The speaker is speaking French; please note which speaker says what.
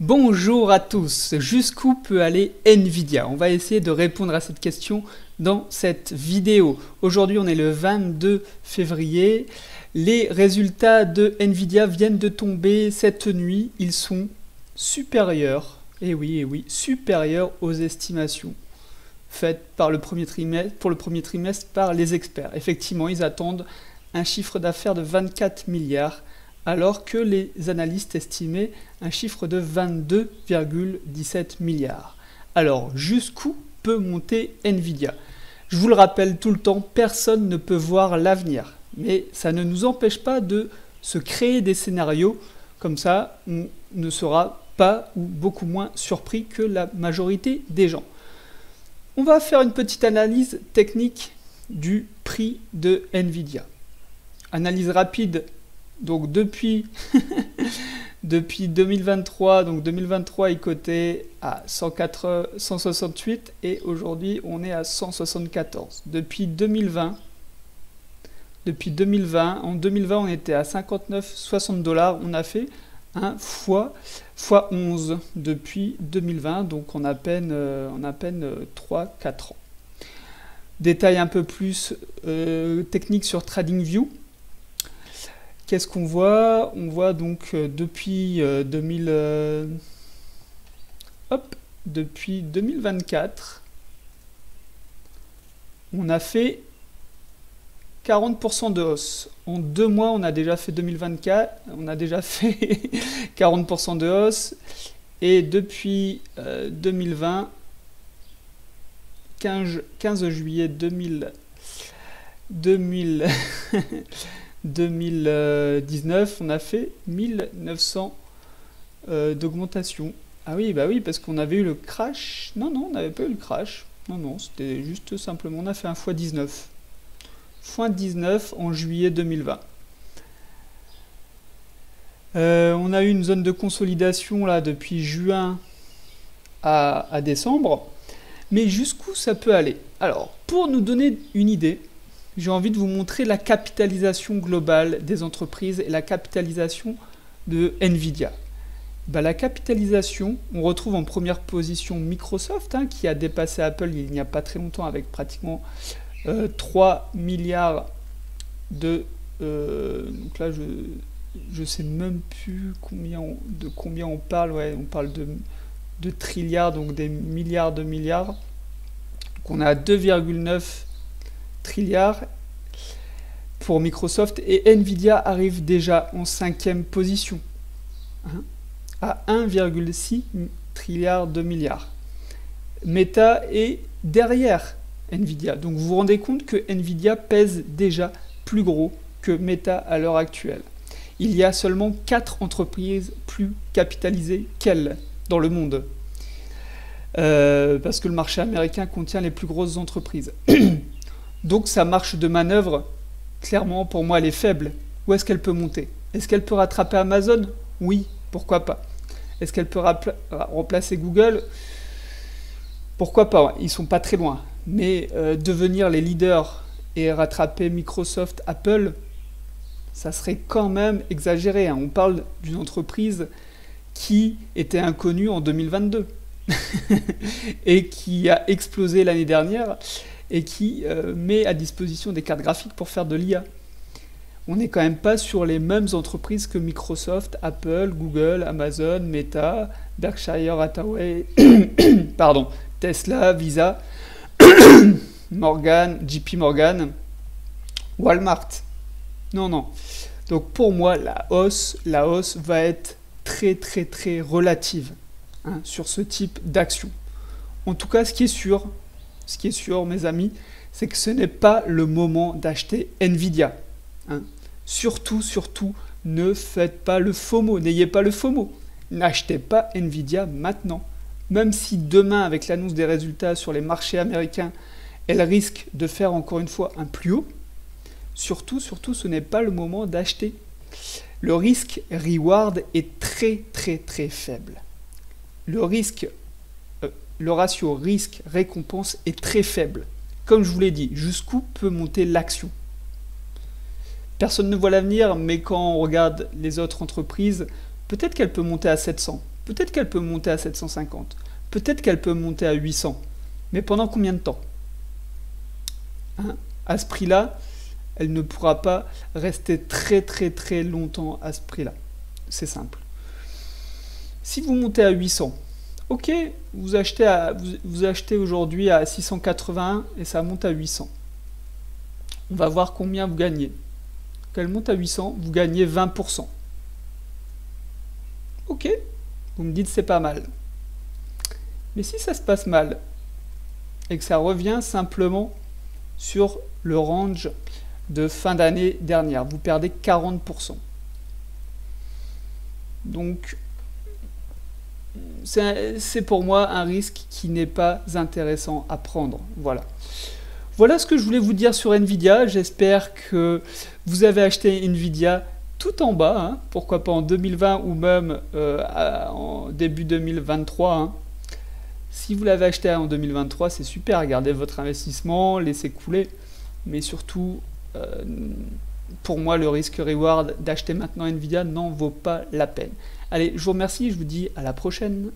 Speaker 1: Bonjour à tous, jusqu'où peut aller Nvidia? On va essayer de répondre à cette question dans cette vidéo. Aujourd'hui on est le 22 février, les résultats de Nvidia viennent de tomber cette nuit, ils sont supérieurs, et oui, supérieurs aux estimations faites par pour le premier trimestre par les experts. Effectivement, ils attendent un chiffre d'affaires de 24 milliards, alors que les analystes estimaient un chiffre de 22,17 milliards. Alors, jusqu'où peut monter Nvidia? Je vous le rappelle tout le temps, personne ne peut voir l'avenir, mais ça ne nous empêche pas de se créer des scénarios, comme ça on ne sera pas ou beaucoup moins surpris que la majorité des gens. On va faire une petite analyse technique du prix de Nvidia. Analyse rapide, donc depuis 2023, donc 2023 est coté à 168 et aujourd'hui on est à 174. Depuis 2020, en 2020 on était à 59,60 $, on a fait un fois 11 depuis 2020, donc en à peine 3-4 ans. Détail un peu plus technique sur TradingView. Qu'est-ce qu'on voit? On voit donc depuis 2024, on a fait 40% de hausse. En 2 mois, on a déjà fait 2024, on a déjà fait 40% de hausse. Et depuis 2020, 15 juillet 2019, on a fait 1900 d'augmentation. Ah oui, bah oui, parce qu'on avait eu le crash. Non, on n'avait pas eu le crash. Non, c'était juste simplement, on a fait un x19. x19 en juillet 2020. On a eu une zone de consolidation là depuis juin à décembre. Mais jusqu'où ça peut aller? Alors, pour nous donner une idée, j'ai envie de vous montrer la capitalisation globale des entreprises et la capitalisation de Nvidia. La capitalisation, on retrouve en première position Microsoft, qui a dépassé Apple il n'y a pas très longtemps avec pratiquement 3 milliards de... donc là, je sais même plus de combien on parle. Ouais, on parle de trilliards, donc des milliards de milliards. Donc on a 2,9 trilliards pour Microsoft et Nvidia arrive déjà en 5e position à 1,6 trilliard de milliards. Meta est derrière Nvidia, donc vous vous rendez compte que Nvidia pèse déjà plus gros que Meta à l'heure actuelle. Il y a seulement 4 entreprises plus capitalisées qu'elle dans le monde. Parce que le marché américain contient les plus grosses entreprises. Donc sa marge de manœuvre, clairement pour moi elle est faible. Où est-ce qu'elle peut monter? Est-ce qu'elle peut rattraper Amazon? Oui, pourquoi pas. Est-ce qu'elle peut remplacer Google? Pourquoi pas, ils sont pas très loin. Mais devenir les leaders et rattraper Microsoft, Apple, ça serait quand même exagéré. On parle d'une entreprise qui était inconnue en 2022 et qui a explosé l'année dernière et qui met à disposition des cartes graphiques pour faire de l'IA. On n'est quand même pas sur les mêmes entreprises que Microsoft, Apple, Google, Amazon, Meta, Berkshire Hathaway, pardon, Tesla, Visa, JP Morgan, Walmart. Non. Donc pour moi, la hausse va être très relative sur ce type d'action. En tout cas, ce qui est sûr, mes amis, c'est que ce n'est pas le moment d'acheter Nvidia. Surtout, ne faites pas le FOMO, n'ayez pas le FOMO. N'achetez pas Nvidia maintenant. Même si demain, avec l'annonce des résultats sur les marchés américains, elle risque de faire encore une fois un plus haut, surtout, ce n'est pas le moment d'acheter. Le risque reward est très faible. Le ratio risque-récompense est très faible. Comme je vous l'ai dit, jusqu'où peut monter l'action? Personne ne voit l'avenir, mais quand on regarde les autres entreprises, peut-être qu'elle peut monter à 700. Peut-être qu'elle peut monter à 750. Peut-être qu'elle peut monter à 800. Mais pendant combien de temps? Hein? À ce prix-là, elle ne pourra pas rester très très très longtemps à ce prix-là. C'est simple. Si vous montez à 800, ok, vous achetez aujourd'hui à 681 et ça monte à 800. On va voir combien vous gagnez. Quand elle monte à 800, vous gagnez 20%. Ok, vous me dites c'est pas mal. Mais si ça se passe mal et que ça revient simplement sur le range de fin d'année dernière, vous perdez 40%. Donc, c'est pour moi un risque qui n'est pas intéressant à prendre. Voilà. Voilà ce que je voulais vous dire sur Nvidia. J'espère que vous avez acheté Nvidia tout en bas, hein, pourquoi pas en 2020 ou même en début 2023. Hein. Si vous l'avez acheté en 2023, c'est super, gardez votre investissement, laissez couler. Mais surtout, pour moi, le risque-reward d'acheter maintenant Nvidia n'en vaut pas la peine. Allez, je vous remercie, je vous dis à la prochaine.